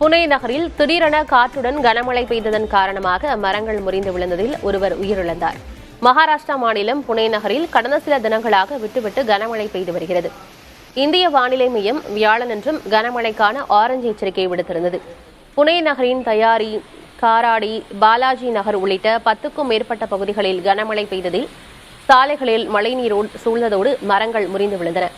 புனே நகரில் திடீரென காற்றுடன் கனமழை பெய்ததன் காரணமாக மரங்கள் முறிந்து விழுந்ததில் ஒருவர் உயிரிழந்தார். மகாராஷ்டிரா மாநிலம் புனே நகரில் கடந்த சில தினங்களாக விட்டுவிட்டு கனமழை பெய்து வருகிறது. இந்திய வானிலை மையம் வியாழனன்றும் கனமழைக்கான ஆரஞ்சு எச்சரிக்கை விடுத்திருந்தது. புனே நகரின் தயாரி, காராடி, பாலாஜி நகர் உள்ளிட்ட 10க்கும் மேற்பட்ட பகுதிகளில் கனமழை பெய்ததில் சாலைகளில் மழைநீர் சூழ்ந்ததோடு மரங்கள் முறிந்து விழுந்தன.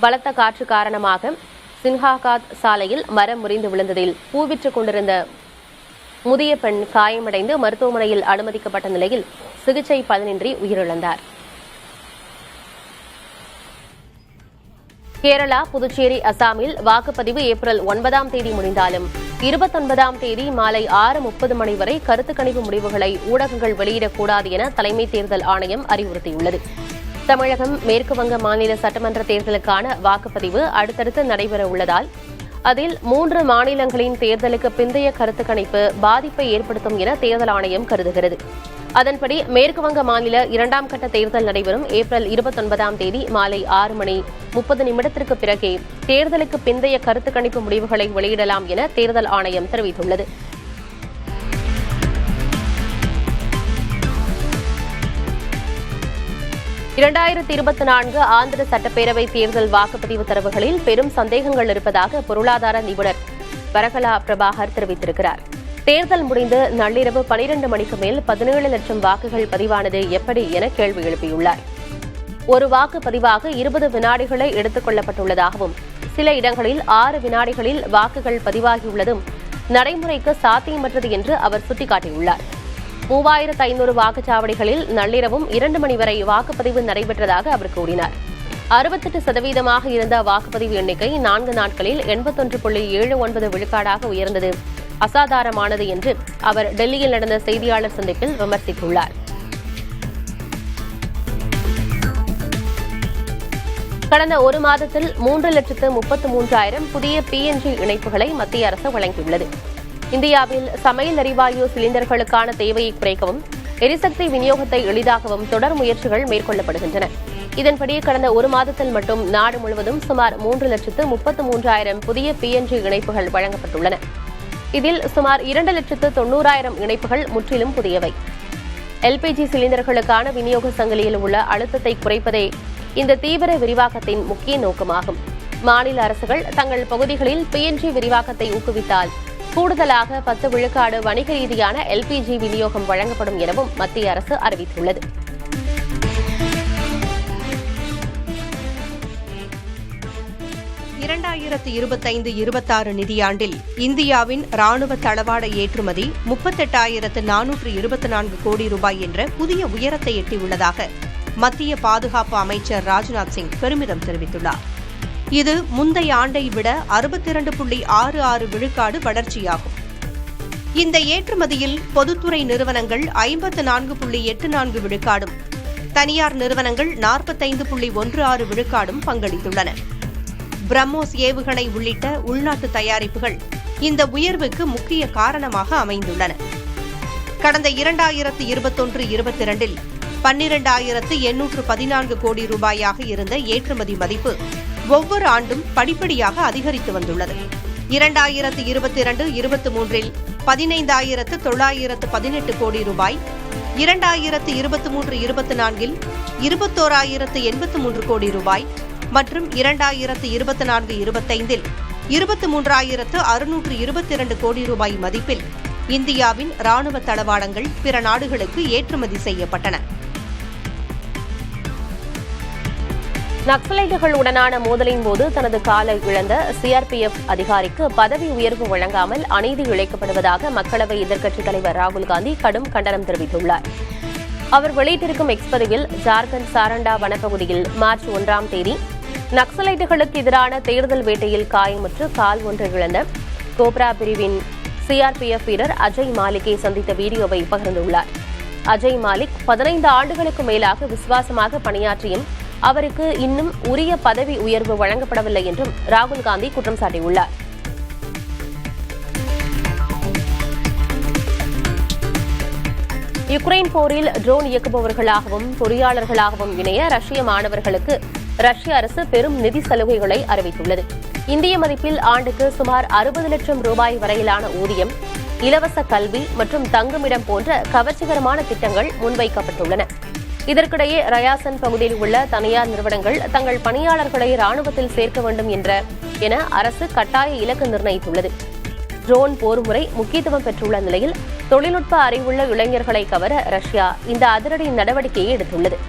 பலத்த காற்று காரணமாக சின்ஹாகாத் சாலையில் மரம் முறிந்து விழுந்ததில் பூவிற்றுக் கொண்டிருந்த முதிய பெண் காயமடைந்து மருத்துவமனையில் அனுமதிக்கப்பட்ட நிலையில் சிகிச்சை பலனின்றி உயிரிழந்தார். கேரளா, புதுச்சேரி, அசாமில் வாக்குப்பதிவு ஏப்ரல் 9ஆம் தேதி முடிந்தாலும் 29ஆம் தேதி மாலை 6:30 மணி வரை கருத்து கணிப்பு முடிவுகளை ஊடகங்கள் வெளியிடக்கூடாது என தலைமை தேர்தல் ஆணையம் அறிவுறுத்தியுள்ளது. தமிழகம், மேற்குவங்க மாநில சட்டமன்ற தேர்தலுக்கான வாக்குப்பதிவு அடுத்தடுத்து நடைபெற உள்ளதால் அதில் 3 மாநிலங்களின் தேர்தலுக்கு பிந்தைய கருத்து கணிப்பு பாதிப்பை ஏற்படுத்தும் என தேர்தல் ஆணையம் கருதுகிறது. அதன்படி மேற்குவங்க மாநில 2ஆம் கட்ட தேர்தல் நடைபெறும் ஏப்ரல் 29ஆம் தேதி மாலை 6:30 பிறகே தேர்தலுக்கு பிந்தைய கருத்து கணிப்பு முடிவுகளை வெளியிடலாம் என தேர்தல் ஆணையம் தெரிவித்துள்ளது. ஆந்திர சட்டப்பேரவை தேர்தல் வாக்குப்பதிவு தரவுகளில் பெரும் சந்தேகங்கள் இருப்பதாக பொருளாதார நிபுணர் வரகலா பிரபாகர் தெரிவித்திருக்கிறார். தேர்தல் முடிந்து நள்ளிரவு 12 மணிக்கு மேல் 17 லட்சம் வாக்குகள் பதிவானது எப்படி என கேள்வி எழுப்பியுள்ளார். ஒரு வாக்கு பதிவாக 20 வினாடிகளை எடுத்துக் கொள்ளப்பட்டுள்ளதாகவும் சில இடங்களில் 6 வினாடிகளில் வாக்குகள் பதிவாகியுள்ளதும் நடைமுறைக்கு சாத்தியமற்றது என்று அவர் சுட்டிக்காட்டியுள்ளார். 3500 வாக்குச்சாவடிகளில் நள்ளிரவும் 2 மணி வரை வாக்குப்பதிவு நடைபெற்றதாக அவர் கூறினார். 68% இருந்த வாக்குப்பதிவு எண்ணிக்கை 4 நாட்களில் 81.79 விழுக்காடாக உயர்ந்தது அசாதாரணமானது என்று அவர் டெல்லியில் நடந்த செய்தியாளர் சந்திப்பில் விமர்சித்துள்ளார். கடந்த ஒரு மாதத்தில் 3,33,000 புதிய PNG இணைப்புகளை மத்திய அரசு வழங்கியுள்ளது. இந்தியாவில் சமையல் எரிவாயு சிலிண்டர்களுக்கான தேவையை குறைக்கவும் எரிசக்தி விநியோகத்தை எளிதாக்கவும் தொடர் முயற்சிகள் மேற்கொள்ளப்படுகின்றன. இதன்படி கடந்த ஒரு மாதத்தில் மட்டும் நாடு முழுவதும் சுமார் 3,33,000 புதிய PNG இணைப்புகள் வழங்கப்பட்டுள்ளன. இதில் சுமார் 2,90,000 இணைப்புகள் முற்றிலும் புதியவை. LPG சிலிண்டர்களுக்கான விநியோக சங்கிலியில் உள்ள அழுத்தத்தை குறைப்பதே இந்த தீவிர விரிவாக்கத்தின் முக்கிய நோக்கமாகும். மாநில அரசுகள் தங்கள் பகுதிகளில் PNG விரிவாக்கத்தை ஊக்குவித்தால் கூடுதலாக 10 விழுக்காடு வணிக ரீதியான LPG விநியோகம் வழங்கப்படும் எனவும் மத்திய அரசு அறிவித்துள்ளது. நிதியாண்டில் இந்தியாவின் ராணுவ தளவாட ஏற்றுமதி 38,424 கோடி ரூபாய் என்ற புதிய உயரத்தை எட்டியுள்ளதாக மத்திய பாதுகாப்பு அமைச்சர் ராஜ்நாத் சிங் பெருமிதம் தெரிவித்துள்ளார். இது முந்தைய ஆண்டை விட 62.66 விழுக்காடு வளர்ச்சியாகும். இந்த ஏற்றுமதியில் பொதுத்துறை நிறுவனங்கள் 54.84 விழுக்காடும், தனியார் நிறுவனங்கள் 45.16 விழுக்காடும் பங்களித்துள்ளன. பிரம்மோஸ் ஏவுகணை உள்ளிட்ட உள்நாட்டு தயாரிப்புகள் இந்த உயர்வுக்கு முக்கிய காரணமாக அமைந்துள்ளன. கடந்த 2021-22 12,814 கோடி ரூபாயாக இருந்த ஏற்றுமதி மதிப்பு ஒவ்வொரு ஆண்டும் படிப்படியாக அதிகரித்து வந்துள்ளது. 2022-23 15,918 கோடி ரூபாய், 2023-24 21,083 கோடி ரூபாய் மற்றும் 2024-25 23,622 கோடி ரூபாய் மதிப்பில் இந்தியாவின் ராணுவ தளவாடங்கள் பிற நாடுகளுக்கு ஏற்றுமதி செய்யப்பட்டன. நக்சலைட்டுகளுடனான மோதலின் போது தனது காலை இழந்த CRPF அதிகாரிக்கு பதவி உயர்வு வழங்காமல் அநீதி இழைக்கப்படுவதாக மக்களவை எதிர்க்கட்சித் தலைவர் ராகுல் காந்தி கடும் கண்டனம் தெரிவித்துள்ளார். அவர் வெளியிட்டிருக்கும் எக்ஸ் பதிவில் ஜார்க்கண்ட் சாரண்டா வனப்பகுதியில் மார்ச் 1ஆம் தேதி நக்சலைட்டுகளுக்கு எதிரான தேடுதல் வேட்டையில் காயமுற்று கால் ஒன்று இழந்த கோப்ரா பிரிவின் CRPF வீரர் அஜய் மாலிக்கை சந்தித்த வீடியோவை பகிர்ந்துள்ளார். அஜய் மாலிக் 15 ஆண்டுகளுக்கு மேலாக விசுவாசமாக பணியாற்றியும் அவருக்கு இன்னும் உரிய பதவி உயர்வு வழங்கப்படவில்லை என்றும் ராகுல் காந்தி குற்றம் சாட்டியுள்ளார். யுக்ரைன் போரில் ட்ரோன் இயக்குபவர்களாகவும் பொறியாளர்களாகவும் இணைய ரஷ்ய மாணவர்களுக்கு ரஷ்ய அரசு பெரும் நிதி சலுகைகளை அறிவித்துள்ளது. இந்திய மதிப்பில் ஆண்டுக்கு சுமார் 60 லட்சம் ரூபாய் வரையிலான ஊதியம், இலவச கல்வி மற்றும் தங்குமிடம் போன்ற கவர்ச்சிகரமான திட்டங்கள் முன்வைக்கப்பட்டுள்ளன. இதற்கிடையே ரயாசன் பகுதியில் உள்ள தனியார் நிறுவனங்கள் தங்கள் பணியாளர்களை ராணுவத்தில் சேர்க்க வேண்டும் என அரசு கட்டாய இலக்கு நிர்ணயித்துள்ளது. ட்ரோன் போர் முறை முக்கியத்துவம் பெற்றுள்ள நிலையில் தொழில்நுட்ப அறிவுள்ள இளைஞர்களை கவர ரஷ்யா இந்த அதிரடி நடவடிக்கையை எடுத்துள்ளது.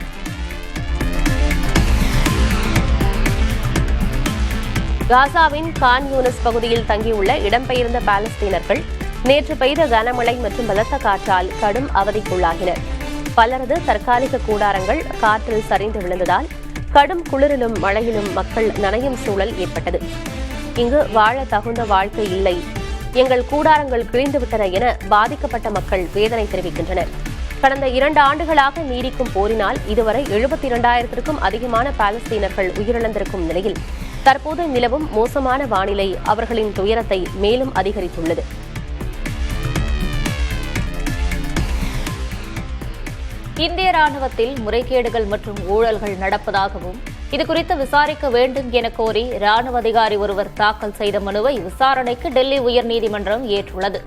காசாவின் கான் யூனிஸ் பகுதியில் தங்கியுள்ள இடம்பெயர்ந்த பாலஸ்தீனர்கள் நேற்று பெய்த கனமழை மற்றும் பலத்த காற்றால் கடும் அவதிக்குள்ளாகினர். பலரது தற்காலிக கூடாரங்கள் காற்றில் சரிந்து விழுந்ததால் கடும் குளிரிலும் மழையிலும் மக்கள் நனையும் சூழல் ஏற்பட்டது. இங்கு வாழ தகுந்த வாழ்க்கை இல்லை, எங்கள் கூடாரங்கள் கிழிந்துவிட்டன என பாதிக்கப்பட்ட மக்கள் வேதனை தெரிவிக்கின்றனர். கடந்த 2 ஆண்டுகளாக நீடிக்கும் போரினால் இதுவரை 72,000க்கும் அதிகமான பாலஸ்தீனர்கள் உயிரிழந்திருக்கும் நிலையில் தற்போது நிலவும் மோசமான வானிலை அவர்களின் துயரத்தை மேலும் அதிகரித்துள்ளது. இந்திய ராணுவத்தில் முறைகேடுகள் மற்றும் ஊழல்கள் நடப்பதாகவும் இதுகுறித்து விசாரிக்க வேண்டும் என கோரி ராணுவ அதிகாரி ஒருவர் தாக்கல் செய்த மனுவை விசாரணைக்கு டெல்லி உயர்நீதிமன்றம் ஏற்றுள்ளது.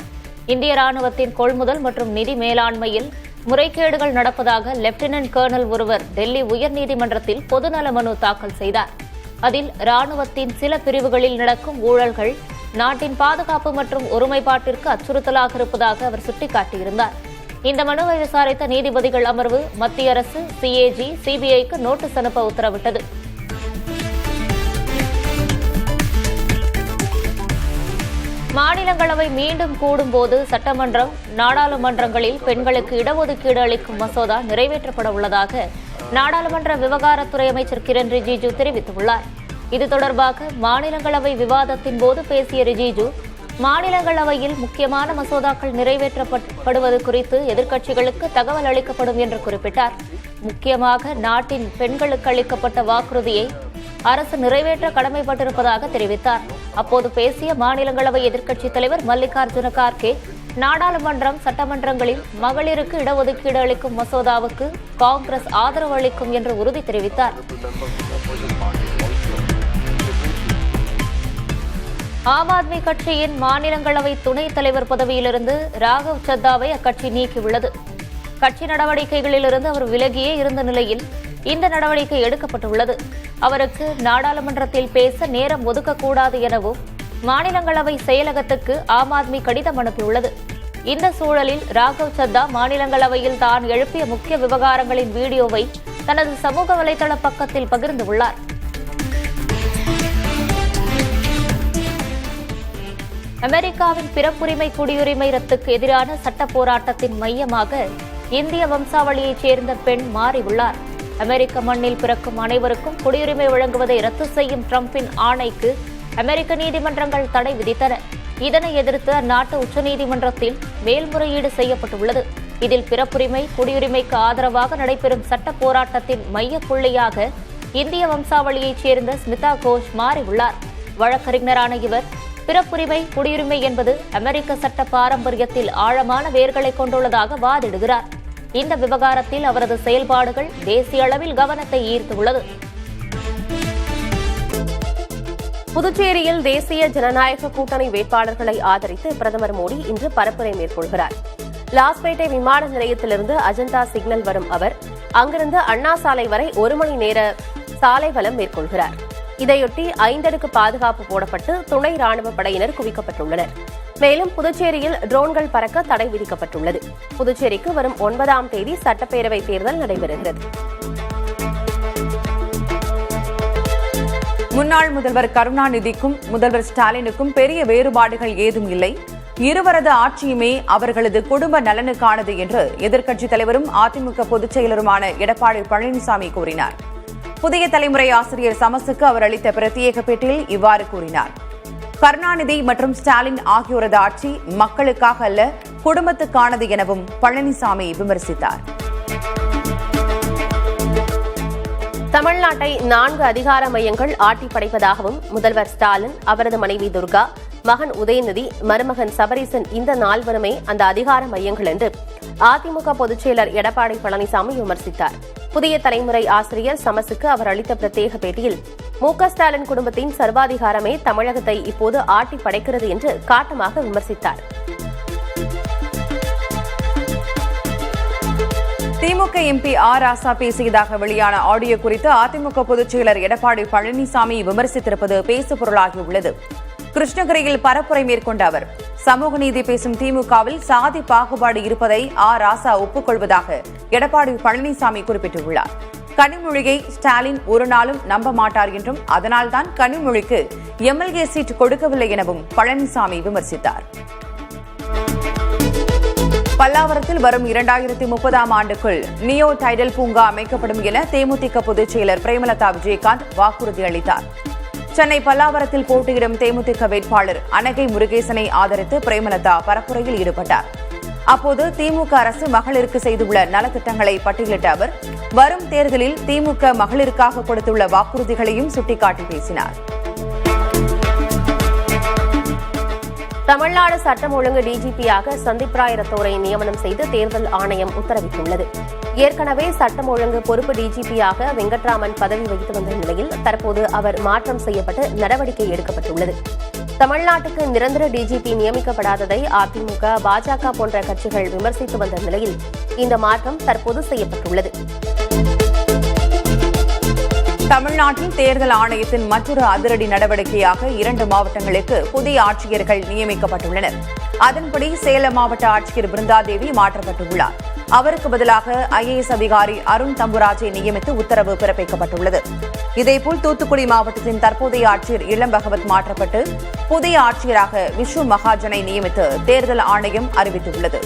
இந்திய ராணுவத்தின் கொள்முதல் மற்றும் நிதி மேலாண்மையில் முறைகேடுகள் நடப்பதாக லெப்டினன்ட் கர்னல் ஒருவர் டெல்லி உயர்நீதிமன்றத்தில் பொதுநல மனு தாக்கல் செய்தார். அதில் ராணுவத்தின் சில பிரிவுகளில் நடக்கும் ஊழல்கள் நாட்டின் பாதுகாப்பு மற்றும் ஒருமைப்பாட்டிற்கு அச்சுறுத்தலாக இருப்பதாக அவர் சுட்டிக்காட்டியிருந்தார். இந்த மனுவை விசாரித்த நீதிபதிகள் அமர்வு மத்திய அரசு, சிஏஜி, சிபிஐக்கு நோட்டீஸ் அனுப்ப உத்தரவிட்டது. மாநிலங்களவை மீண்டும் கூடும்போது சட்டமன்றம், நாடாளுமன்றங்களில் பெண்களுக்கு இடஒதுக்கீடு அளிக்கும் மசோதா நிறைவேற்றப்பட உள்ளதாக நாடாளுமன்ற விவகாரத்துறை அமைச்சர் கிரண் ரிஜிஜு தெரிவித்துள்ளார். இது தொடர்பாக மாநிலங்களவை விவாதத்தின் போது பேசிய ரிஜிஜு, மாநிலங்களவையில் முக்கியமான மசோதாக்கள் நிறைவேற்றப்படுவது குறித்து எதிர்க்கட்சிகளுக்கு தகவல் அளிக்கப்படும் என்று குறிப்பிட்டார். முக்கியமாக நாட்டின் பெண்களுக்கு அளிக்கப்பட்ட வாக்குறுதியை அரசு நிறைவேற்ற கடமைப்பட்டிருப்பதாக தெரிவித்தார். அப்போது பேசிய மாநிலங்களவை எதிர்க்கட்சித் தலைவர் மல்லிகார்ஜுன கார்கே, நாடாளுமன்றம், சட்டமன்றங்களில் மகளிருக்கு இடஒதுக்கீடு அளிக்கும் மசோதாவுக்கு காங்கிரஸ் ஆதரவு அளிக்கும் என்று உறுதி தெரிவித்தார். ஆம் ஆத்மி கட்சியின் மாநிலங்களவை துணைத் தலைவர் பதவியிலிருந்து ராகவ் சத்தாவை அக்கட்சி நீக்கியுள்ளது. கட்சி நடவடிக்கைகளிலிருந்து அவர் விலகியே இருந்த நிலையில் இந்த நடவடிக்கை எடுக்கப்பட்டுள்ளது. அவருக்கு நாடாளுமன்றத்தில் பேச நேரம் ஒதுக்கக்கூடாது எனவும் மாநிலங்களவை செயலகத்துக்கு ஆம் ஆத்மி கடிதம் அனுப்பியுள்ளது. இந்த சூழலில் ராகவ் சத்தா மாநிலங்களவையில் தான் எழுப்பிய முக்கிய விவகாரங்களின் வீடியோவை தனது சமூக வலைதள பக்கத்தில் பகிர்ந்துள்ளார். அமெரிக்காவின் பிறப்புரிமை குடியுரிமை ரத்துக்கு எதிரான சட்ட போராட்டத்தின் மையமாக இந்திய வம்சாவளியைச் சேர்ந்த பெண் மாறியுள்ளார். அமெரிக்க மண்ணில் பிறக்கும் அனைவருக்கும் குடியுரிமை வழங்குவதை ரத்து செய்யும் டிரம்பின் ஆணைக்கு அமெரிக்க நீதிமன்றங்கள் தடை விதித்தன. இதனை எதிர்த்து அந்நாட்டு உச்சநீதிமன்றத்தில் மேல்முறையீடு செய்யப்பட்டுள்ளது. இதில் பிறப்புரிமை குடியுரிமைக்கு ஆதரவாக நடைபெறும் சட்ட போராட்டத்தின் மைய புள்ளியாக இந்திய வம்சாவளியைச் சேர்ந்த ஸ்மிதா கோஷ் மாறியுள்ளார். வழக்கறிஞரான இவர், பிறப்புரிமை குடியுரிமை என்பது அமெரிக்க சட்ட பாரம்பரியத்தில் ஆழமான வேர்களை கொண்டுள்ளதாக வாதிடுகிறார். இந்த விவகாரத்தில் அவரது செயல்பாடுகள் தேசிய அளவில் கவனத்தை ஈர்த்துள்ளது. புதுச்சேரியில் தேசிய ஜனநாயக கூட்டணி வேட்பாளர்களை ஆதரித்து பிரதமர் மோடி இன்று பரப்புரை மேற்கொள்கிறார். லாஸ்பேட்டை விமான நிலையத்திலிருந்து அஜந்தா சிக்னல் வரும் அவர் அங்கிருந்து அண்ணா சாலை வரை 1 மணி நேர சாலை வலம் மேற்கொள்கிறார். இதையொட்டி 5 அடுக்கு பாதுகாப்பு போடப்பட்டு துணை ராணுவ படையினர் குவிக்கப்பட்டுள்ளனர். மேலும் புதுச்சேரியில் ட்ரோன்கள் பறக்க தடை விதிக்கப்பட்டுள்ளது. புதுச்சேரிக்கு வரும் 9ஆம் தேதி சட்டப்பேரவை தேர்தல் நடைபெறுகிறது. முன்னாள் முதல்வர் கருணாநிதிக்கும் முதல்வர் ஸ்டாலினுக்கும் பெரிய வேறுபாடுகள் ஏதும் இல்லை. இருவரது ஆட்சியுமே அவர்களது குடும்ப நலனுக்கானது என்று எதிர்க்கட்சித் தலைவரும் அதிமுக பொதுச் செயலருமான எடப்பாடி பழனிசாமி கூறினார். புதிய தலைமுறை ஆசிரியர் சமஸுக்கு அவர் அளித்த பிரத்யேக பேட்டியில் இவ்வாறு கூறினார். கருணாநிதி மற்றும் ஸ்டாலின் ஆகியோரது ஆட்சி மக்களுக்காக அல்ல, குடும்பத்துக்கானது எனவும் பழனிசாமி விமர்சித்தார். தமிழ்நாட்டை 4 அதிகார மையங்கள் ஆட்டி படைப்பதாகவும் முதல்வர் ஸ்டாலின், அவரது மனைவி துர்கா, மகன் உதயநிதி, மருமகன் சபரீசன் இந்த 4 அந்த அதிகார மையங்கள் என்று அதிமுக பொதுச் செயலர் எடப்பாடி பழனிசாமி விமர்சித்தார். புதிய தலைமுறை ஆசிரியர் சமஸுக்கு அவர் அளித்த பிரத்யேக பேட்டியில், ஸ்டாலின் குடும்பத்தின் சர்வாதிகாரமே தமிழகத்தை இப்போது ஆட்டி படைக்கிறது என்று காட்டமாக விமர்சித்தார். திமுக எம்பி ஆர் ராசா பேசியதாக வெளியான ஆடியோ குறித்து அதிமுக பொதுச் செயலர் எடப்பாடி பழனிசாமி விமர்சித்திருப்பது பேசுபொருளாகியுள்ளது. கிருஷ்ணகிரியில் பரப்புரை மேற்கொண்ட அவர், சமூக நீதி பேசும் திமுகவில் சாதி பாகுபாடு இருப்பதை ஆர் ராசா ஒப்புக்கொள்வதாக எடப்பாடி பழனிசாமி குறிப்பிட்டுள்ளார். கனிமொழியை ஸ்டாலின் ஒரு நாளும் நம்ப மாட்டார் என்றும் அதனால்தான் கனிமொழிக்கு எம்எல்ஏ சீட் கொடுக்கவில்லை எனவும் பழனிசாமி விமர்சித்தார். பல்லாவரத்தில் வரும் 2030ஆம் ஆண்டுக்குள் நியோ டைடல் பூங்கா அமைக்கப்படும் என தேமுதிக பொதுச் செயலர் பிரேமலதா விஜயகாந்த் வாக்குறுதி அளித்தார். சென்னை பல்லாவரத்தில் போட்டியிடும் தேமுதிக வேட்பாளர் அனகை முருகேசனை ஆதரித்து பிரேமலதா பரப்புரையில் ஈடுபட்டார். அப்போது திமுக அரசு மகளிருக்கு செய்துள்ள நலத்திட்டங்களை பட்டியலிட்ட அவர், வரும் தேர்தலில் திமுக மகளிருக்காக கொடுத்துள்ள வாக்குறுதிகளையும் சுட்டிக்காட்டி பேசினார். தமிழ்நாடு சட்டம் ஒழுங்கு டிஜிபியாக சந்தீப் ராய் ரத்தோரை நியமனம் செய்து தேர்தல் ஆணையம் உத்தரவிட்டுள்ளது. ஏற்கனவே சட்டம் ஒழுங்கு பொறுப்பு டிஜிபியாக வெங்கட்ராமன் பதவி வகித்து வந்த நிலையில் தற்போது அவர் மாற்றம் செய்யப்பட்டு நடவடிக்கை எடுக்கப்பட்டுள்ளது. தமிழ்நாட்டுக்கு நிரந்தர டிஜிபி நியமிக்கப்படாததை அதிமுக, பாஜக போன்ற கட்சிகள் விமர்சித்து வந்த நிலையில் இந்த மாற்றம் தற்போது செய்யப்பட்டுள்ளது. தமிழ்நாட்டில் தேர்தல் ஆணையத்தின் மற்றொரு அதிரடி நடவடிக்கையாக 2 மாவட்டங்களுக்கு புதிய ஆட்சியர்கள் நியமிக்கப்பட்டுள்ளனர். அதன்படி சேலம் மாவட்ட ஆட்சியர் பிருந்தாதேவி மாற்றப்பட்டுள்ளார். அவருக்கு பதிலாக IAS அதிகாரி அருண் தம்புராஜை நியமித்து உத்தரவு பிறப்பிக்கப்பட்டுள்ளது. இதேபோல் தூத்துக்குடி மாவட்டத்தின் தற்போதைய ஆட்சியர் இளம் பகவத் மாற்றப்பட்டு புதிய ஆட்சியராக விஷ்ணு மகாஜனை நியமித்து தேர்தல் ஆணையம் அறிவித்துள்ளது.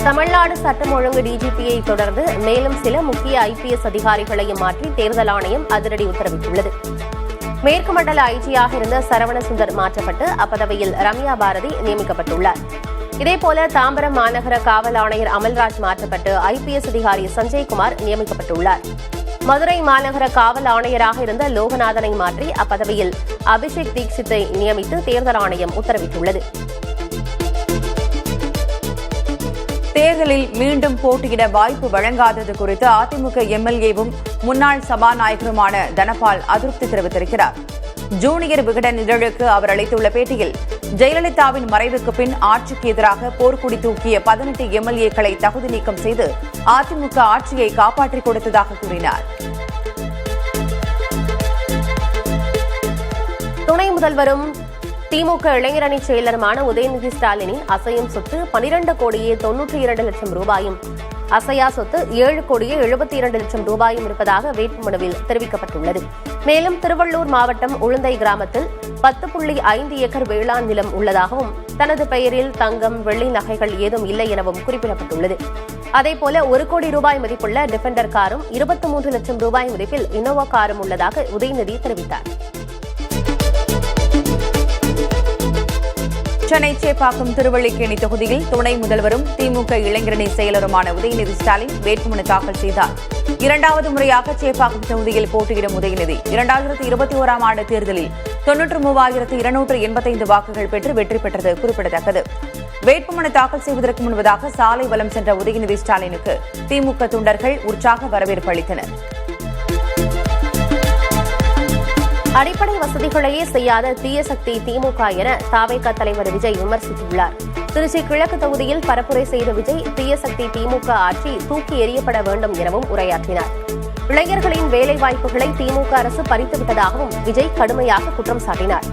தமிழ்நாடு சட்டம் ஒழுங்கு டிஜிபியை தொடர்ந்து மேலும் சில முக்கிய IPS அதிகாரிகளையும் மாற்றி தேர்தல் ஆணையம் அதிரடி உத்தரவிட்டுள்ளது. மேற்கு மண்டல ஐஜியாக இருந்த சரவணசுந்தர் மாற்றப்பட்டு அப்பதவியில் ரம்யா பாரதி நியமிக்கப்பட்டுள்ளார். இதேபோல தாம்பரம் மாநகர காவல் ஆணையர் அமல்ராஜ் மாற்றப்பட்டு IPS அதிகாரி சஞ்சய்குமார் நியமிக்கப்பட்டுள்ளார். மதுரை மாநகர காவல் ஆணையராக இருந்த லோகநாதனை மாற்றி அப்பதவியில் அபிஷேக் தீக்ஷித்தை நியமித்து தேர்தல் ஆணையம் உத்தரவிட்டுள்ளது. தேர்தலில் மீண்டும் போட்டியிட வாய்ப்பு வழங்காதது குறித்து அதிமுக எம்எல்ஏவும் முன்னாள் சபாநாயகருமான தனபால் அதிருப்தி தெரிவித்திருக்கிறார். ஜூனியர் விகடன் இதழுக்கு அவர் அளித்துள்ள பேட்டியில், ஜெயலலிதாவின் மறைவுக்கு பின் ஆட்சிக்கு எதிராக போர்க்குடி தூக்கிய 18 எம்எல்ஏக்களை தகுதி நீக்கம் செய்து அதிமுக ஆட்சியை காப்பாற்றிக் கொடுத்ததாக கூறினார். துணை முதல்வரும் திமுக இளைஞரணி செயலருமான உதயநிதி ஸ்டாலினின் அசையும் சொத்து 12 கோடியே 92 லட்சம் ரூபாயும், அசையா சொத்து 7 கோடியே 72 லட்சம் ரூபாயும் இருப்பதாக வேட்புமனுவில் தெரிவிக்கப்பட்டுள்ளது. மேலும் திருவள்ளூர் மாவட்டம் உளுந்தை கிராமத்தில் 10.5 ஏக்கர் வேளாண் நிலம் உள்ளதாகவும் தனது பெயரில் தங்கம், வெள்ளி நகைகள் ஏதும் இல்லை எனவும் குறிப்பிடப்பட்டுள்ளது. அதேபோல 1 கோடி ரூபாய் மதிப்புள்ள டிஃபெண்டர் காரும் 23 லட்சம் ரூபாய் மதிப்பில் இனோவா காரும் உள்ளதாக உதயநிதி தெரிவித்தார். சென்னை சேப்பாக்கம் திருவள்ளிக்கேணி தொகுதியில் துணை முதல்வரும் திமுக இளைஞரணி செயலருமான உதயநிதி ஸ்டாலின் வேட்புமனு தாக்கல் செய்தார். 2வது முறையாக சேப்பாக்கம் தொகுதியில் போட்டியிடும் உதயநிதி 2021ஆம் ஆண்டு தேர்தலில் 93,285 வாக்குகள் பெற்று வெற்றி பெற்றது குறிப்பிடத்தக்கது. வேட்புமனு தாக்கல் செய்வதற்கு முன்பதாக சாலை வலம் சென்ற உதயநிதி ஸ்டாலினுக்கு திமுக தொண்டர்கள் உற்சாக வரவேற்பு அளித்தனர். அடிப்படை வசதிகளையே செய்யாத தீய சக்தி திமுக என தவேக தலைவர் விஜய் விமர்சித்துள்ளார். திருச்சி கிழக்கு தொகுதியில் பரப்புரை செய்த விஜய், தீய சக்தி திமுக ஆட்சி தூக்கி எறியப்பட வேண்டும் எனவும் உரையாற்றினார். இளைஞர்களின் வேலைவாய்ப்புகளை திமுக அரசு பறித்துவிட்டதாகவும் விஜய் கடுமையாக குற்றம் சாட்டினார்.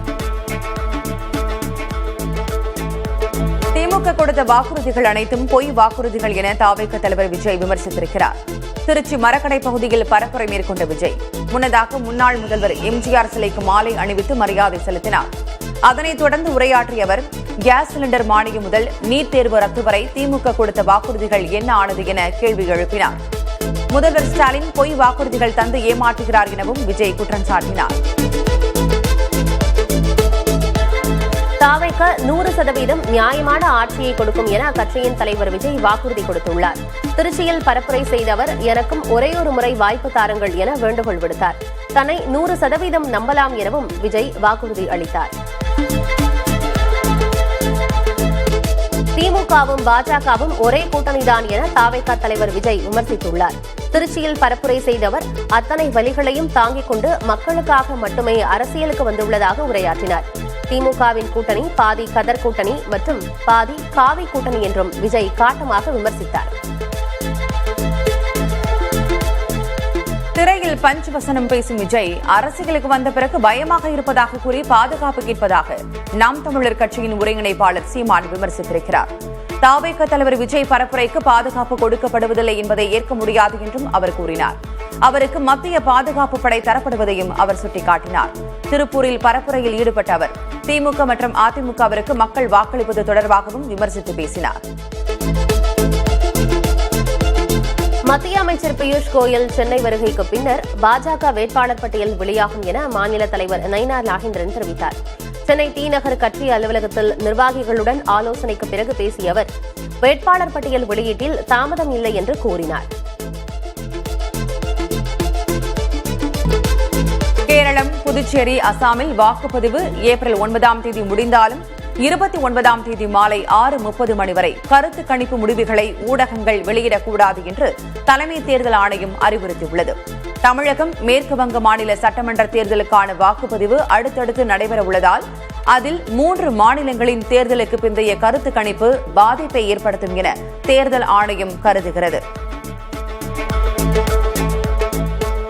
திமுக கொடுத்த வாக்குறுதிகள் அனைத்தும் பொய் வாக்குறுதிகள் என தவேக தலைவர் விஜய் விமர்சித்திருக்கிறார். திருச்சி மரக்கடை பகுதியில் பரப்புரை மேற்கொண்ட விஜய் முன்னதாக முன்னாள் முதல்வர் எம்ஜிஆர் சிலைக்கு மாலை அணிவித்து மரியாதை செலுத்தினார். அதனைத் தொடர்ந்து உரையாற்றிய அவர், கேஸ் சிலிண்டர் மானியம் முதல் நீட் தேர்வு ரத்து வரை திமுக கொடுத்த வாக்குறுதிகள் என்ன ஆனது என கேள்வி எழுப்பினார். முதல்வர் ஸ்டாலின் பொய் வாக்குறுதிகள் தந்து ஏமாற்றுகிறார் எனவும் விஜய் குற்றம் சாட்டினார். தவேக 100% நியாயமான ஆட்சியை கொடுக்கும் என அக்கட்சியின் தலைவர் விஜய் வாக்குறுதி கொடுத்துள்ளார். திருச்சியில் பரப்புரை செய்த அவர், எனக்கும் ஒரே ஒரு முறை வாய்ப்பு தாருங்கள் என வேண்டுகோள் விடுத்தார். தன்னை 100% நம்பலாம் எனவும் விஜய் வாக்குறுதி அளித்தார். திமுகவும் பாஜகவும் ஒரே கூட்டணிதான் என தாவேகா தலைவர் விஜய் விமர்சித்துள்ளார். திருச்சியில் பரப்புரை செய்த அவர் அத்தனை வலிகளையும் தாங்கிக் கொண்டு மக்களுக்காக மட்டுமே அரசியலுக்கு வந்துள்ளதாக உரையாற்றினார். திமுகவின் கூட்டணி பாதி கதர் கூட்டணி மற்றும் பாதி காவி கூட்டணி என்றும் விஜய் காட்டமாக விமர்சித்தார். திரையில் பஞ்ச் வசனம் பேசும் விஜய் அரசியலுக்கு வந்த பிறகு பயமாக இருப்பதாக கூறி பாதுகாப்பு கேட்பதாக நாம் தமிழர் கட்சியின் ஒருங்கிணைப்பாளர் சீமான் விமர்சித்திருக்கிறார். தாவேகா தலைவர் விஜய் பரப்புரைக்கு பாதுகாப்பு கொடுக்கப்படுவதில்லை என்பதை ஏற்க முடியாது என்றும் அவர் கூறினார். அவருக்கு மத்திய பாதுகாப்பு படை தரப்படுவதையும் அவர் சுட்டிக்காட்டினார். திருப்பூரில் பரப்புரையில் ஈடுபட்ட அவர் திமுக மற்றும் அதிமுகவிற்கு மக்கள் வாக்களிப்பது தொடர்பாகவும் விமர்சித்து பேசினார். மத்திய அமைச்சர் பியூஷ் கோயல் சென்னை வருகைக்கு பின்னர் பாஜக வேட்பாளர் பட்டியல் வெளியாகும் என மாநில தலைவர் நயினார் நாகேந்திரன் தெரிவித்தார். சென்னை டி நகர் கட்சி அலுவலகத்தில் நிர்வாகிகளுடன் ஆலோசனைக்கு பிறகு பேசிய அவர் வேட்பாளர் பட்டியல் வெளியீட்டில் தாமதம் இல்லை என்று கூறினார். கேரளம், புதுச்சேரி, அசாமில் வாக்குப்பதிவு ஏப்ரல் 9ஆம் தேதி முடிந்தாலும் 29ஆம் தேதி மாலை 6:30 மணி வரை கருத்து கணிப்பு முடிவுகளை ஊடகங்கள் வெளியிடக்கூடாது என்று தலைமை தேர்தல் ஆணையம் அறிவுறுத்தியுள்ளது. தமிழகம், மேற்குவங்க மாநில சட்டமன்ற தேர்தலுக்கான வாக்குப்பதிவு அடுத்தடுத்து நடைபெறவுள்ளதால் அதில் 3 மாநிலங்களின் தேர்தலுக்கு பிந்தைய கருத்து கணிப்பு பாதிப்பை ஏற்படுத்தும் என தேர்தல் ஆணையம் கருதுகிறது.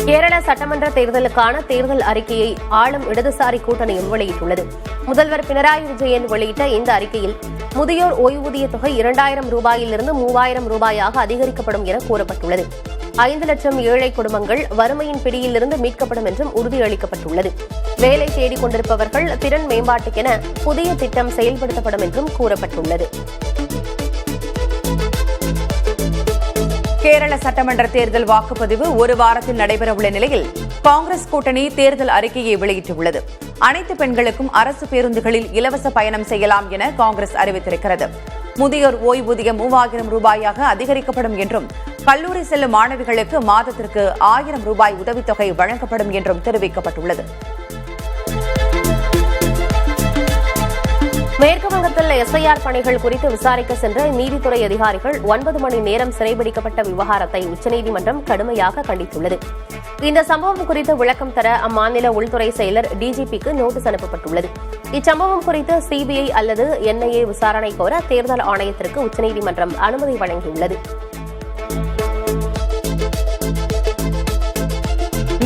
கேரள சட்டமன்ற தேர்தலுக்கான தேர்தல் அறிக்கையை ஆளும் இடதுசாரி கூட்டணியும் வெளியிட்டுள்ளது. முதல்வர் பினராயி விஜயன் வெளியிட்ட இந்த அறிக்கையில் முதியோர் ஓய்வூதிய தொகை 2000 ரூபாயிலிருந்து 3000 ரூபாயாக அதிகரிக்கப்படும் என கூறப்பட்டுள்ளது. 5 லட்சம் ஏழை குடும்பங்கள் வறுமையின் பிடியிலிருந்து மீட்கப்படும் என்றும் உறுதியளிக்கப்பட்டுள்ளது. வேலை தேடிக் கொண்டிருப்பவர்கள் திறன் மேம்பாட்டுக்கென புதிய திட்டம் செயல்படுத்தப்படும் என்றும் கூறப்பட்டுள்ளது. கேரள சட்டமன்ற தேர்தல் வாக்குப்பதிவு ஒரு வாரத்தில் நடைபெறவுள்ள நிலையில் காங்கிரஸ் கூட்டணி தேர்தல் அறிக்கையை வெளியிட்டுள்ளது. அனைத்து பெண்களுக்கும் அரசு பேருந்துகளில் இலவச பயணம் செய்யலாம் என காங்கிரஸ் அறிவித்திருக்கிறது. முதியோர் ஓய்வூதியம் 3000 ரூபாயாக அதிகரிக்கப்படும் என்றும் கல்லூரி செல்லும் மாணவிகளுக்கு மாதத்திற்கு 1000 ரூபாய் உதவித்தொகை வழங்கப்படும் என்றும் தெரிவிக்கப்பட்டுள்ளது. மேற்குவங்கத்தில் எஸ்ஐஆர் பணிகள் குறித்து விசாரிக்க சென்ற நீதித்துறை அதிகாரிகள் 9 மணி நேரம் சிறைபிடிக்கப்பட்ட விவகாரத்தை உச்சநீதிமன்றம் கடுமையாக கண்டித்துள்ளது. இந்த சம்பவம் குறித்து விளக்கம் தர அம்மாநில உள்துறை செயலர் டிஜிபிக்கு நோட்டீஸ் அனுப்பப்பட்டுள்ளது. இச்சம்பவம் குறித்து சிபிஐ அல்லது என்ஐஏ விசாரணை கோர தேர்தல் ஆணையத்திற்கு உச்சநீதிமன்றம் அனுமதி வழங்கியுள்ளது.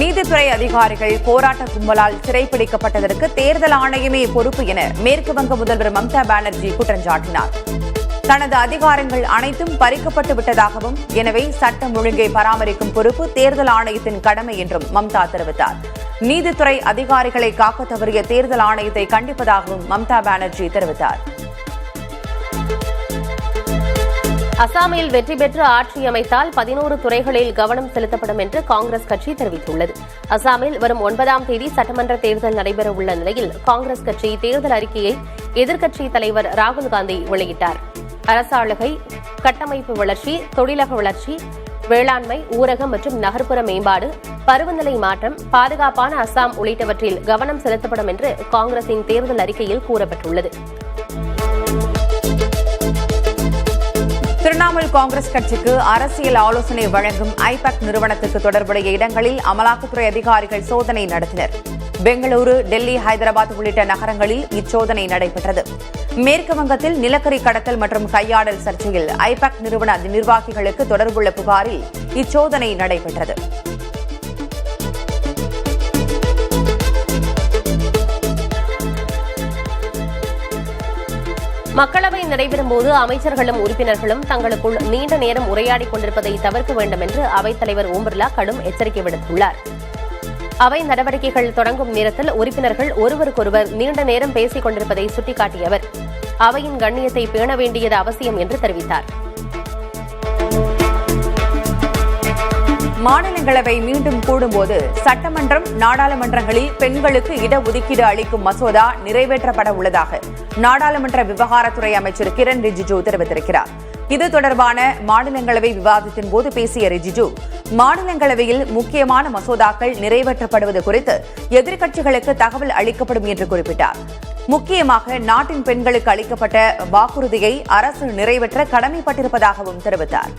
நீதித்துறை அதிகாரிகள் போராட்ட கும்பலால் சிறைப்பிடிக்கப்பட்டதற்கு தேர்தல் ஆணையமே பொறுப்பு என மேற்குவங்க முதல்வர் மம்தா பானர்ஜி குற்றம் சாட்டினார். தனது அதிகாரங்கள் அனைத்தும் பறிக்கப்பட்டு விட்டதாகவும் எனவே சட்டம் ஒழுங்கை பராமரிக்கும் பொறுப்பு தேர்தல் ஆணையத்தின் கடமை என்றும் மம்தா தெரிவித்தார். நீதித்துறை அதிகாரிகளை காக்க தவறிய தேர்தல் ஆணையத்தை கண்டிப்பதாகவும் மம்தா பானர்ஜி தெரிவித்தார். அசாமில் வெற்றி பெற்று ஆட்சி அமைத்தால் 11 துறைகளில் கவனம் செலுத்தப்படும் என்று காங்கிரஸ் கட்சி தெரிவித்துள்ளது. அசாமில் வரும் 9ஆம் தேதி சட்டமன்ற தேர்தல் நடைபெறவுள்ள நிலையில் காங்கிரஸ் கட்சி தேர்தல் அறிக்கையை எதிர்க்கட்சித் தலைவர் ராகுல் காந்தி வெளியிட்டார். அரசாளுகை, கட்டமைப்பு வளர்ச்சி, தொழிலக வளர்ச்சி, வேளாண்மை, ஊரகம் மற்றும் நகர்ப்புற மேம்பாடு, பருவநிலை மாற்றம், பாதுகாப்பான அசாம் உள்ளிட்டவற்றில் கவனம் செலுத்தப்படும் என்று காங்கிரசின் தேர்தல் அறிக்கையில் கூறப்பட்டுள்ளது. திரிணாமுல் காங்கிரஸ் கட்சிக்கு அரசியல் ஆலோசனை வழங்கும் ஐபாக் நிறுவனத்துக்கு தொடர்புடைய இடங்களில் அமலாக்கத்துறை அதிகாரிகள் சோதனை நடத்தினர். பெங்களூரு, டெல்லி, ஹைதராபாத் உள்ளிட்ட நகரங்களில் இச்சோதனை நடைபெற்றது. மேற்கு வங்கத்தில் நிலக்கரி கடத்தல் மற்றும் கையாடல் சர்ச்சையில் ஐபாக் நிறுவன நிர்வாகிகளுக்கு தொடர்புள்ள புகாரில் இச்சோதனை நடைபெற்றது. மக்களவை நடைபெறும்போது அமைச்சர்களும் உறுப்பினர்களும் தங்களுக்குள் நீண்ட நேரம் உரையாடிக் கொண்டிருப்பதை தவிர்க்க வேண்டும் என்று அவைத்தலைவர் ஓம் பிர்லா கடும் எச்சரிக்கை விடுத்துள்ளார். அவை நடவடிக்கைகள் தொடங்கும் நேரத்தில் உறுப்பினர்கள் ஒருவருக்கொருவர் நீண்ட நேரம் பேசிக் கொண்டிருப்பதை சுட்டிக்காட்டிய அவர் அவையின் கண்ணியத்தை பேண வேண்டியது அவசியம் என்று தெரிவித்தார். மாநிலங்களவை மீண்டும் கூடும்போது சட்டமன்றம், நாடாளுமன்றங்களில் பெண்களுக்கு இடஒதுக்கீடு அளிக்கும் மசோதா நிறைவேற்றப்பட உள்ளதாக நாடாளுமன்ற விவகாரத்துறை அமைச்சர் கிரண் ரிஜிஜு தெரிவித்திருக்கிறார். இது தொடர்பான மாநிலங்களவை விவாதத்தின் போது பேசிய ரிஜிஜு, மாநிலங்களவையில் முக்கியமான மசோதாக்கள் நிறைவேற்றப்படுவது குறித்து எதிர்க்கட்சிகளுக்கு தகவல் அளிக்கப்படும் என்று குறிப்பிட்டார். முக்கியமாக நாட்டின் பெண்களுக்கு அளிக்கப்பட்ட வாக்குறுதியை அரசு நிறைவேற்ற கடமைப்பட்டிருப்பதாகவும் தெரிவித்தார்.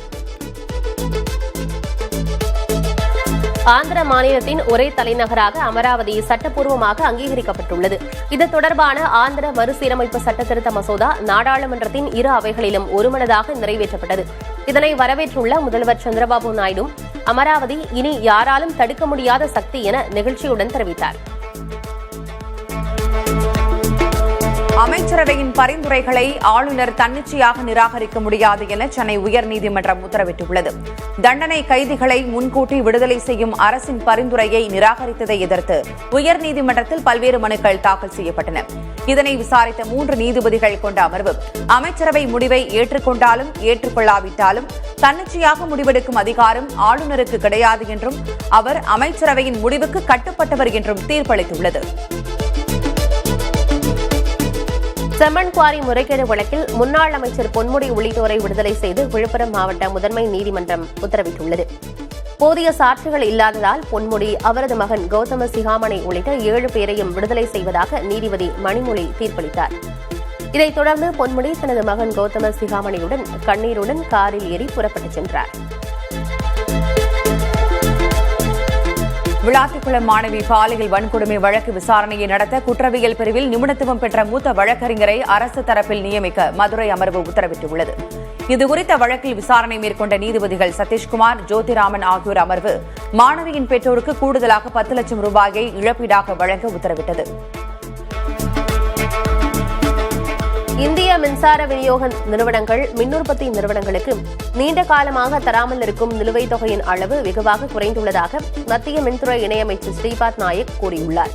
ஆந்திர மாநிலத்தின் ஒரே தலைநகராக அமராவதி சட்டப்பூர்வமாக அங்கீகரிக்கப்பட்டுள்ளது. இது தொடர்பான ஆந்திர மறுசீரமைப்பு சட்டத்திருத்த மசோதா நாடாளுமன்றத்தின் இரு அவைகளிலும் ஒருமனதாக நிறைவேற்றப்பட்டது. இதனை வரவேற்றுள்ள முதல்வர் சந்திரபாபு நாயுடு, அமராவதி இனி யாராலும் தடுக்க முடியாத சக்தி என நெகிழ்ச்சியுடன் தெரிவித்தார். அமைச்சரவையின் பரிந்துரைகளை ஆளுநர் தன்னிச்சையாக நிராகரிக்க முடியாது என சென்னை உயர்நீதிமன்றம் உத்தரவிட்டுள்ளது. தண்டனை கைதிகளை முன்கூட்டி விடுதலை செய்யும் அரசின் பரிந்துரையை நிராகரித்ததை எதிர்த்து உயர்நீதிமன்றத்தில் பல்வேறு மனுக்கள் தாக்கல் செய்யப்பட்டன. இதனை விசாரித்த 3 நீதிபதிகள் கொண்ட அமர்வு அமைச்சரவை முடிவை ஏற்றுக்கொண்டாலும் ஏற்றுக்கொள்ளாவிட்டாலும் தன்னிச்சையாக முடிவெடுக்கும் அதிகாரம் ஆளுநருக்கு கிடையாது என்றும் அவர் அமைச்சரவையின் முடிவுக்கு கட்டுப்பட்டவர் என்றும் தீர்ப்பளித்துள்ளது. செம்மண் குவாரி முறைகேடு வழக்கில் முன்னாள் அமைச்சர் பொன்முடி உள்ளிட்டோரை விடுதலை செய்து விழுப்புரம் மாவட்ட முதன்மை நீதிமன்றம் உத்தரவிட்டுள்ளது. போதிய சாட்சிகள் இல்லாததால் பொன்முடி, அவரது மகன் கௌதம சிகாமணி உள்ளிட்ட 7 பேரையும் விடுதலை செய்வதாக நீதிபதி மணிமொழி தீர்ப்பளித்தார். இதைத் தொடர்ந்து பொன்முடி தனது மகன் கௌதம சிகாமணியுடன் கண்ணீருடன் காரில் ஏறி புறப்பட்டுச் சென்றார். விளாத்திக்குளம் மாணவி பாலியல் வன்கொடுமை வழக்கு விசாரணையை நடத்த குற்றவியல் பிரிவில் நிபுணத்துவம் பெற்ற மூத்த வழக்கறிஞரை அரசு தரப்பில் நியமிக்க மதுரை அமர்வு உத்தரவிட்டுள்ளது. இதுகுறித்த வழக்கில் விசாரணை மேற்கொண்ட நீதிபதிகள் சதீஷ்குமார், ஜோதிராமன் ஆகியோர் அமர்வு மாணவியின் பெற்றோருக்கு கூடுதலாக 10 லட்சம் ரூபாயை இழப்பீடாக வழங்க உத்தரவிட்டது. இந்திய மின்சார விநியோக நிறுவனங்கள் மின் உற்பத்தி நிறுவனங்களுக்கு நீண்ட காலமாக தராமல் இருக்கும் நிலுவைத் தொகையின் அளவு வெகுவாக குறைந்துள்ளதாக மத்திய மின்துறை இணையமைச்சர் ஸ்ரீபாத் நாயக் கூறியுள்ளார்.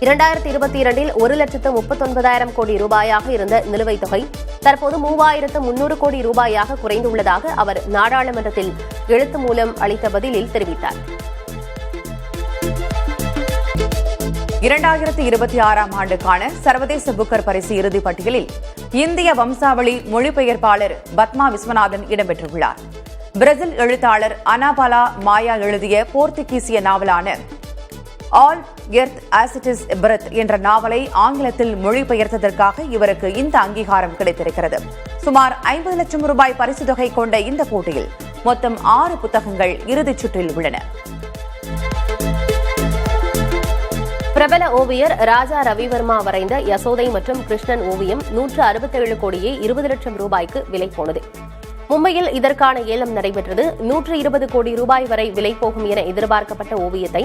2022இல் 1,39,000 கோடி ரூபாயாக இருந்த நிலுவைத் தொகை தற்போது 3,300 கோடி ரூபாயாக குறைந்துள்ளதாக அவர் நாடாளுமன்றத்தில் எழுத்து மூலம் அளித்த பதிலில் தெரிவித்தார். 2026ஆம் ஆண்டுக்கான சர்வதேச புக்கர் பரிசு இறுதிப் பட்டியலில் இந்திய வம்சாவளி மொழிபெயர்ப்பாளர் பத்மா விஸ்வநாதன் இடம்பெற்றுள்ளார். பிரேசில் எழுத்தாளர் அனாபாலா மாயா எழுதிய போர்த்துகீசிய நாவலான all earth as it is breath என்ற நாவலை ஆங்கிலத்தில் மொழிபெயர்த்ததற்காக இவருக்கு இந்த அங்கீகாரம் கிடைத்திருக்கிறது. சுமார் 50 லட்சம் ரூபாய் பரிசு தொகை கொண்ட இந்த போட்டியில் மொத்தம் 6 புத்தகங்கள் இறுதிச் சுற்றில் உள்ளன. பிரபல ஓவியர் ராஜா ரவிவர்மா வரைந்த யசோதை மற்றும் கிருஷ்ணன் ஓவியம் 167 கோடியே 20 லட்சம் ரூபாய்க்கு விலை போனது. மும்பையில் இதற்கான ஏலம் நடைபெற்றது. 120 கோடி ரூபாய் வரை விலை போகும் என எதிர்பார்க்கப்பட்ட ஓவியத்தை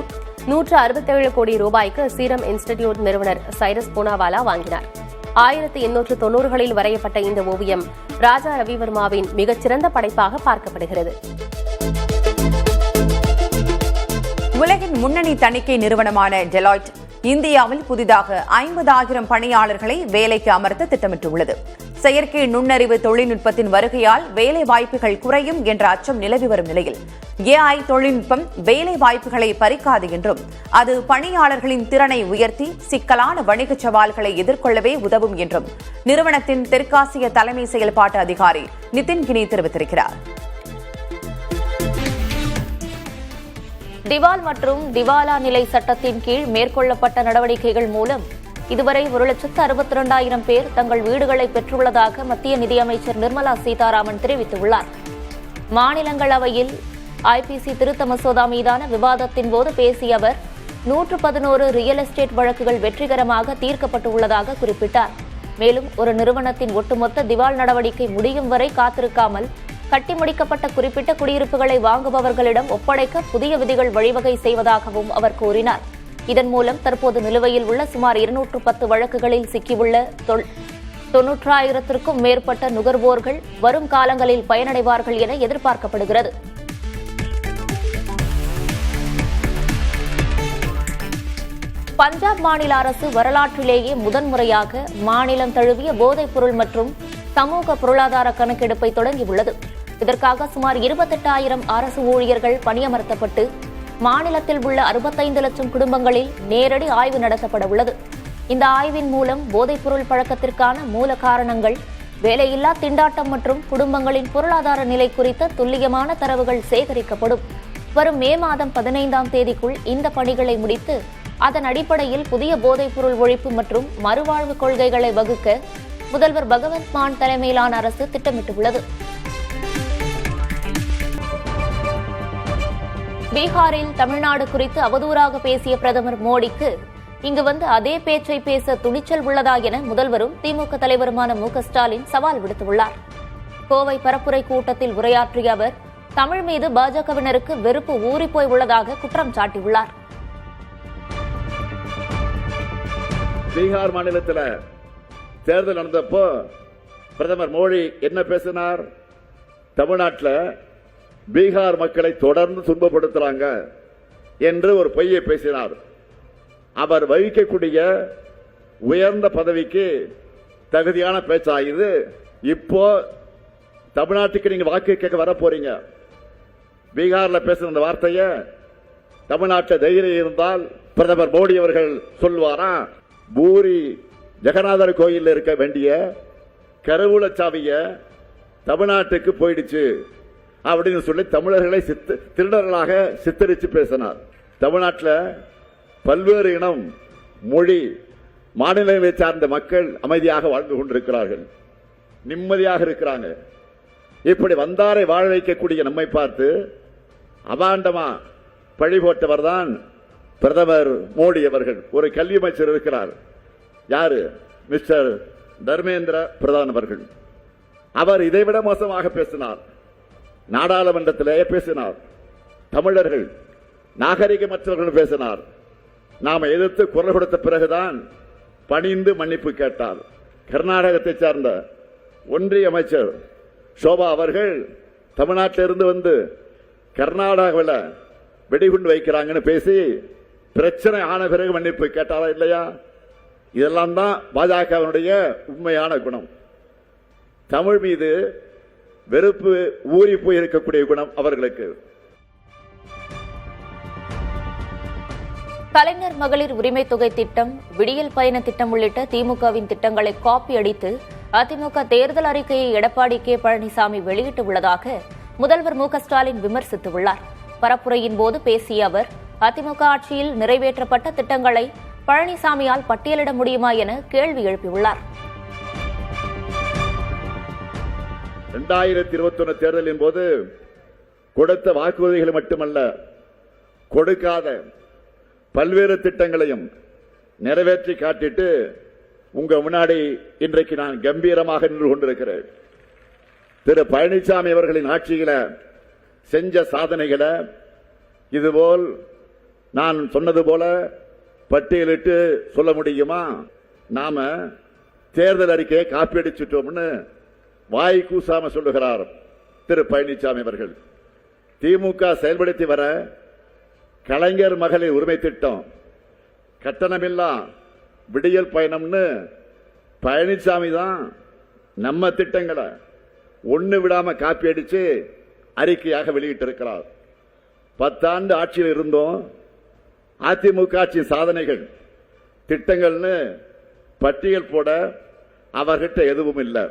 167 கோடி ரூபாய்க்கு சீரம் இன்ஸ்டிடியூட் நிறுவனர் சைரஸ் பூனாவாலா வாங்கினார். 1890களில் வரையப்பட்ட இந்த ஓவியம் ராஜா ரவிவர்மாவின் மிகச்சிறந்த படைப்பாக பார்க்கப்படுகிறது. உலகின் முன்னணி தணிக்கை நிறுவனமான டெலாய்ட் இந்தியாவில் புதிதாக 50,000 பணியாளர்களை வேலைக்கு அமர்த்த திட்டமிட்டுள்ளது. செயற்கை நுண்ணறிவு தொழில்நுட்பத்தின் வருகையால் வேலை வாய்ப்புகள் குறையும் என்ற அச்சம் நிலவி வரும் நிலையில் AI தொழில்நுட்பம் வேலை வாய்ப்புகளை பறிக்காது என்றும் அது பணியாளர்களின் திறனை உயர்த்தி சிக்கலான வணிக சவால்களை எதிர்கொள்ளவே உதவும் என்றும் நிறுவனத்தின் தெற்காசிய தலைமை செயல்பாட்டு அதிகாரி நிதின் கினி தெரிவித்திருக்கிறார். திவால் மற்றும் திவாலா நிலை சட்டத்தின் கீழ் மேற்கொள்ளப்பட்ட நடவடிக்கைகள் மூலம் இதுவரை 1,62,000 பேர் தங்கள் வீடுகளை பெற்றுள்ளதாக மத்திய நிதியமைச்சர் நிர்மலா சீதாராமன் தெரிவித்துள்ளார். மாநிலங்களவையில் IPC திருத்த மசோதா மீதான விவாதத்தின் போது பேசிய அவர் 111 ரியல் எஸ்டேட் வழக்குகள் வெற்றிகரமாக தீர்க்கப்பட்டுள்ளதாக குறிப்பிட்டார். மேலும் ஒரு நிறுவனத்தின் ஒட்டுமொத்த திவால் நடவடிக்கை முடியும் வரை காத்திருக்காமல் கட்டி முடிக்கப்பட்ட குறிப்பிட்ட குடியிருப்புகளை வாங்குபவர்களிடம் ஒப்படைக்க புதிய விதிகள் வழிவகை செய்வதாகவும் அவர் கூறினார். இதன் மூலம் தற்போது நிலுவையில் உள்ள சுமார் 210 வழக்குகளில் சிக்கியுள்ள 90,000க்கும் மேற்பட்ட நுகர்வோர்கள் வரும் காலங்களில் பயனடைவார்கள் என எதிர்பார்க்கப்படுகிறது. பஞ்சாப் மாநில அரசு வரலாற்றிலேயே முதன்முறையாக மாநிலம் தழுவிய போதைப் பொருள் மற்றும் சமூக பொருளாதார கணக்கெடுப்பை தொடங்கியுள்ளது. இதற்காக சுமார் 28,000 அரசு ஊழியர்கள் பணியமர்த்தப்பட்டு மாநிலத்தில் உள்ள 65 லட்சம் குடும்பங்களில் நேரடி ஆய்வு நடத்தப்பட உள்ளது. இந்த ஆய்வின் மூலம் போதைப்பொருள் பழக்கத்திற்கான மூல காரணங்கள், வேலையில்லா திண்டாட்டம் மற்றும் குடும்பங்களின் பொருளாதார நிலை குறித்த துல்லியமான தரவுகள் சேகரிக்கப்படும். வரும் மே மாதம் 15ஆம் தேதிக்குள் இந்த பணிகளை முடித்து அதன் அடிப்படையில் புதிய போதைப்பொருள் ஒழிப்பு மற்றும் மறுவாழ்வு கொள்கைகளை வகுக்க முதல்வர் பகவந்த் மான் தலைமையிலான அரசு திட்டமிட்டுள்ளது. பீகாரில் தமிழ்நாடு குறித்து அவதூறாக பேசிய பிரதமர் மோடிக்கு இங்கு வந்து அதே பேச்சை பேச துணிச்சல் உள்ளதா என முதல்வரும் திமுக தலைவருமான மு.க.ஸ்டாலின் சவால் விடுத்துள்ளார். கோவை பரப்புரை கூட்டத்தில் உரையாற்றிய அவர் தமிழ் மீது பாஜகவினருக்கு வெறுப்பு ஊறிப்போய் உள்ளதாக குற்றம் சாட்டியுள்ளார். பீகார் மாநிலத்தில் தேர்தல் நடந்தப்போ பிரதமர் மோடி என்ன பேசினார்? தமிழ்நாட்டில் பீகார் மக்களை தொடர்ந்து துன்பப்படுத்துறாங்க என்று ஒரு பொய்யை பேசினார். அவர் வகிக்கக்கூடிய உயர்ந்த பதவிக்கு தகுதியான பேச்சாயுது. இப்போ தமிழ்நாட்டுக்கு நீங்க வாக்கு கேட்க வர போறீங்க. பீகார்ல பேசுற அந்த வார்த்தைய தமிழ்நாட்டில் தைரியம் இருந்தால் பிரதமர் மோடி அவர்கள் சொல்வாரா? பூரி ஜெகநாதர் கோயில் இருக்க வேண்டிய கருவூல சாவிய தமிழ்நாட்டுக்கு போயிடுச்சு அப்படின்னு சொல்லி தமிழர்களை திருடர்களாக சித்தரித்து பேசினார். தமிழ்நாட்டில் பல்வேறு இனம், மொழி, மாநிலங்களை சார்ந்த மக்கள் அமைதியாக வாழ்ந்து கொண்டிருக்கிறார்கள், நிம்மதியாக இருக்கிறாங்க. இப்படி வந்தாரை வாழ வைக்கக்கூடிய நம்மை பார்த்து அபாண்டமா பழி போட்டவர் தான் பிரதமர் மோடி அவர்கள். ஒரு கல்வி அமைச்சர் இருக்கிறார், யாரு? மிஸ்டர் தர்மேந்திர பிரதான் அவர்கள். அவர் இதைவிட மோசமாக பேசினார். நாடாளுமன்றத்திலேயே பேசினார். தமிழர்கள் நாகரிகமற்றவர்கள் பேசினார். நாம எதிர்த்து குரல் கொடுத்த பிறகுதான் பணிந்து மன்னிப்பு கேட்டார். கர்நாடகத்தை சார்ந்த ஒன்றிய அமைச்சர் சோபா அவர்கள் தமிழ்நாட்டிலிருந்து வந்து கர்நாடகாவில் வெடிகுண்டு வைக்கிறாங்கன்னு பேசி பிரச்சனை ஆன பிறகு மன்னிப்பு கேட்டாரா இல்லையா? இதெல்லாம் தான் பாஜகவினுடைய உண்மையான குணம். தமிழ் மீது வெறுப்பு ஊறி போய் இருக்கக்கூடிய குணம் அவர்களுக்கு. கலைஞர் மகளிர் உரிமை தொகை திட்டம், விடியல் பயண திட்டம் உள்ளிட்ட திமுகவின் திட்டங்களை காப்பி அடித்து அதிமுக தேர்தல் அறிக்கையை எடப்பாடி கே பழனிசாமி வெளியிட்டுள்ளதாக முதல்வர் மு.க.ஸ்டாலின் விமர்சித்துள்ளார். பரப்புரையின் போது பேசிய அவர் அதிமுக ஆட்சியில் நிறைவேற்றப்பட்ட திட்டங்களை பழனிசாமியால் பட்டியலிட முடியுமா என கேள்வி எழுப்பியுள்ளார். 2021 தேர்தலின் போது கொடுத்த வாக்குறுதிகள் மட்டுமல்ல, கொடுக்காத பல்வேறு திட்டங்களையும் நிறைவேற்றி காட்டிட்டு உங்க முன்னாடி இன்றைக்கு நான் கம்பீரமாக நின்று கொண்டிருக்கிறேன். திரு பழனிசாமி அவர்களின் ஆட்சியில செஞ்ச சாதனைகளை இதுபோல் நான் சொன்னது போல பட்டியலிட்டு சொல்ல முடியுமா? நாம தேர்தல் அறிக்கையை காப்பி அடிச்சுட்டோம்னு வாய் கூசாம சொல்லுகிறார் திரு பழனிசாமி அவர்கள். திமுக செயல்படுத்தி வர கலைஞர் மகளிர் உரிமை திட்டம், கட்டணமில்லா விடியல் பயணம்னு பழனிசாமி தான் நம்ம திட்டங்களை ஒண்ணு விடாம காப்பி அடிச்சு அறிக்கையாக வெளியிட்டிருக்கிறார். 10 ஆண்டு ஆட்சியில் இருந்தோம். அதிமுக ஆட்சி சாதனைகள் திட்டங்கள்னு பட்டியல் போட அவர்கிட்ட எதுவும் இல்லை.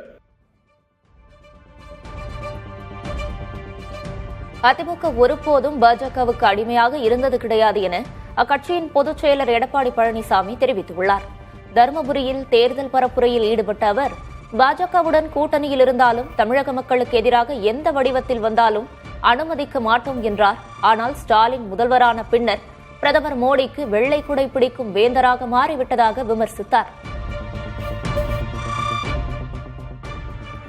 அதிமுக ஒருபோதும் பாஜகவுக்கு அடிமையாக இருந்தது கிடையாது என அக்கட்சியின் பொதுச் செயலர் எடப்பாடி பழனிசாமி தெரிவித்துள்ளார். தருமபுரியில் தேர்தல் பரப்புரையில் ஈடுபட்ட அவர் பாஜகவுடன் கூட்டணியில் இருந்தாலும் தமிழக மக்களுக்கு எதிராக எந்த வடிவத்தில் வந்தாலும் அனுமதிக்க மாட்டோம் என்றார். ஆனால் ஸ்டாலின் முதல்வரான பின்னர் பிரதமர் மோடிக்கு வெள்ளை குடை பிடிக்கும் வேந்தராக மாறிவிட்டதாக விமர்சித்தார்.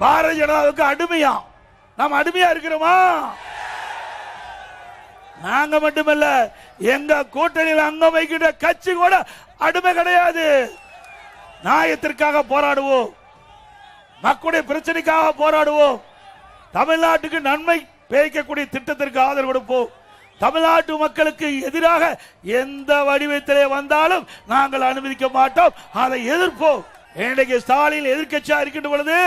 பாரதிய ஜனதாவுக்கு அடிமையா? நாம் அடிமையா இருக்கிறோமா? நாங்க மட்டுமல்ல, எங்க கூட்டணியில் அங்கம் வைக்கின்ற கட்சி கூட அடிமை கிடையாது. நியாயத்திற்காக போராடுவோம், மக்களுடைய பிரச்சனைக்காக போராடுவோம், தமிழ்நாட்டுக்கு நன்மை பேய்க்கக்கூடிய திட்டத்திற்கு ஆதரவு கொடுப்போம். தமிழ்நாட்டு மக்களுக்கு எதிராக எந்த வடிவத்திலே வந்தாலும் நாங்கள் அனுமதிக்க மாட்டோம், அதை எதிர்ப்போம். இன்றைக்கு ஸ்டாலின் எதிர்க்கட்சியா இருக்கின்ற பொழுது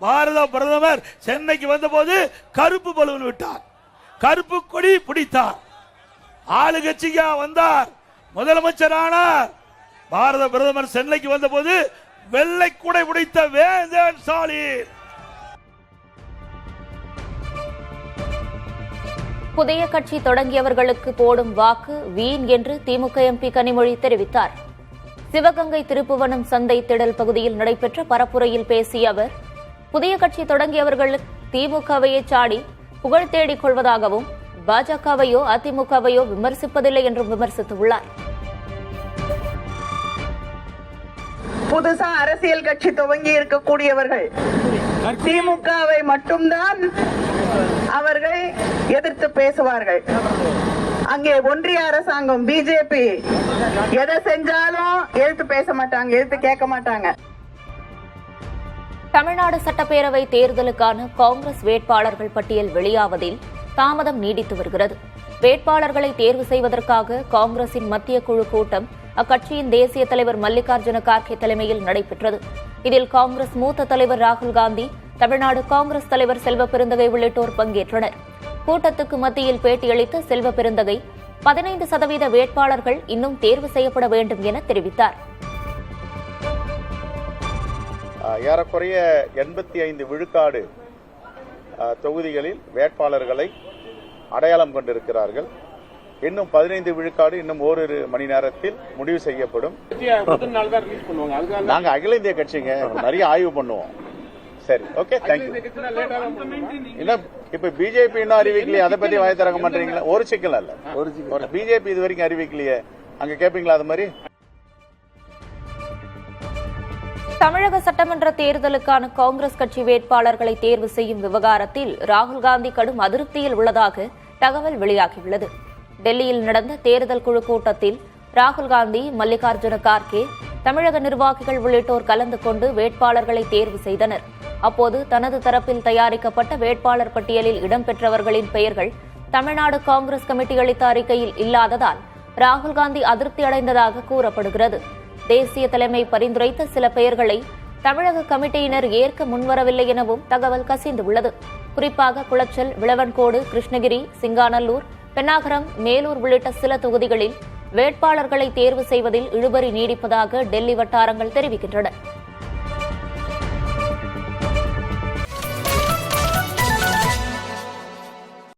பாரத பிரதமர் சென்னைக்கு வந்த போது கருப்பு பலூன் விட்டார், கருப்பு கொடி பிடித்தார். ஆளுங்கட்சியா வந்தார், முதலமைச்சர் ஆனார். பாரத பிரதமர் சென்னைக்கு வந்த போது வெள்ளை குடை பிடித்த வேந்தன் ஸ்டாலின். புதிய கட்சி தொடங்கியவர்களுக்கு போடும் வாக்கு வீண் என்று திமுக எம்பி கனிமொழி தெரிவித்தார். சிவகங்கை திருப்புவனம் சந்தை திடல் பகுதியில் நடைபெற்ற பரப்புரையில் பேசிய அவர், புதிய கட்சி தொடங்கியவர்கள் திமுகவையே சாடி புகழ் தேடிக் கொள்வதாகவும் பாஜகவையோ அதிமுகவையோ விமர்சிப்பதில்லை என்றும் விமர்சித்துள்ளார். புதுசா அரசியல் கட்சி துவங்கி இருக்கக்கூடியவர்கள் திமுகவை மட்டும்தான் அவர்கள் எதிர்த்து பேசுவார்கள். அங்கே ஒன்றிய அரசாங்கம் பிஜேபி எதை செஞ்சாலும் எதிர்த்து பேச மாட்டாங்க, எதிர்த்து கேட்க மாட்டாங்க. தமிழ்நாடு சட்டப்பேரவை தேர்தலுக்கான காங்கிரஸ் வேட்பாளர்கள் பட்டியல் வெளியாவதில் தாமதம் நீடித்து வருகிறது. வேட்பாளர்களை தேர்வு செய்வதற்காக காங்கிரசின் மத்திய குழு கூட்டம் அக்கட்சியின் தேசிய தலைவர் மல்லிகார்ஜுன கார்கே தலைமையில் நடைபெற்றது. இதில் காங்கிரஸ் மூத்த தலைவர் ராகுல் காந்தி, தமிழ்நாடு காங்கிரஸ் தலைவர் செல்வ பெருந்தகை உள்ளிட்டோர் பங்கேற்றனர். கூட்டத்துக்கு மத்தியில் பேட்டியளித்த செல்வ பெருந்தகை 15% வேட்பாளர்கள் இன்னும் தேர்வு செய்யப்பட வேண்டும் என தெரிவித்தார். ஏறக்குறைய 85 விழுக்காடு தொகுதிகளில் வேட்பாளர்களை அடையாளம் கொண்டிருக்கிறார்கள். இன்னும் 15 விழுக்காடு இன்னும் ஓரிரு மணி நேரத்தில் முடிவு செய்யப்படும். நாங்க அகில இந்திய கட்சிங்க, நிறைய ஆய்வு பண்ணுவோம். சரி, ஓகே, தேங்க்யூ. இப்ப பிஜேபி இன்னும் அறிவிக்கலையே, அதை பத்தி வாய் திறக்க மாட்டீங்களா? ஒரு சிக்கல் அல்ல, ஒரு பிஜேபி இது வரைக்கும் அறிவிக்கலையே, அங்க கேப்பீங்களா அது மாதிரி? தமிழக சட்டமன்ற தேர்தலுக்கான காங்கிரஸ் கட்சி வேட்பாளர்களை தேர்வு செய்யும் விவகாரத்தில் ராகுல் காந்தி கடும் அதிருப்தியில் உள்ளதாக தகவல் வெளியாகியுள்ளது. டெல்லியில் நடந்த தேர்தல் குழு கூட்டத்தில் ராகுல் காந்தி, மல்லிகார்ஜுன கார்கே, தமிழக நிர்வாகிகள் உள்ளிட்டோர் கலந்து கொண்டு வேட்பாளர்களை தேர்வு செய்தனர். அப்போது தனது தரப்பில் தயாரிக்கப்பட்ட வேட்பாளர் பட்டியலில் இடம்பெற்றவர்களின் பெயர்கள் தமிழ்நாடு காங்கிரஸ் கமிட்டி அளித்த அறிக்கையில் இல்லாததால் ராகுல் காந்தி அதிருப்தி அடைந்ததாக கூறப்படுகிறது. தேசிய தலைமை பரிந்துரைத்த சில பெயர்களை தமிழக கமிட்டியினர் ஏற்க முன்வரவில்லை எனவும் தகவல் கசிந்துள்ளது. குறிப்பாக குளச்சல், விளவன்கோடு, கிருஷ்ணகிரி, சிங்காநல்லூர், பென்னாகரம், மேலூர் உள்ளிட்ட சில தொகுதிகளில் வேட்பாளர்களை தேர்வு செய்வதில் இழுபறி நீடிப்பதாக டெல்லி வட்டாரங்கள் தெரிவிக்கின்றன.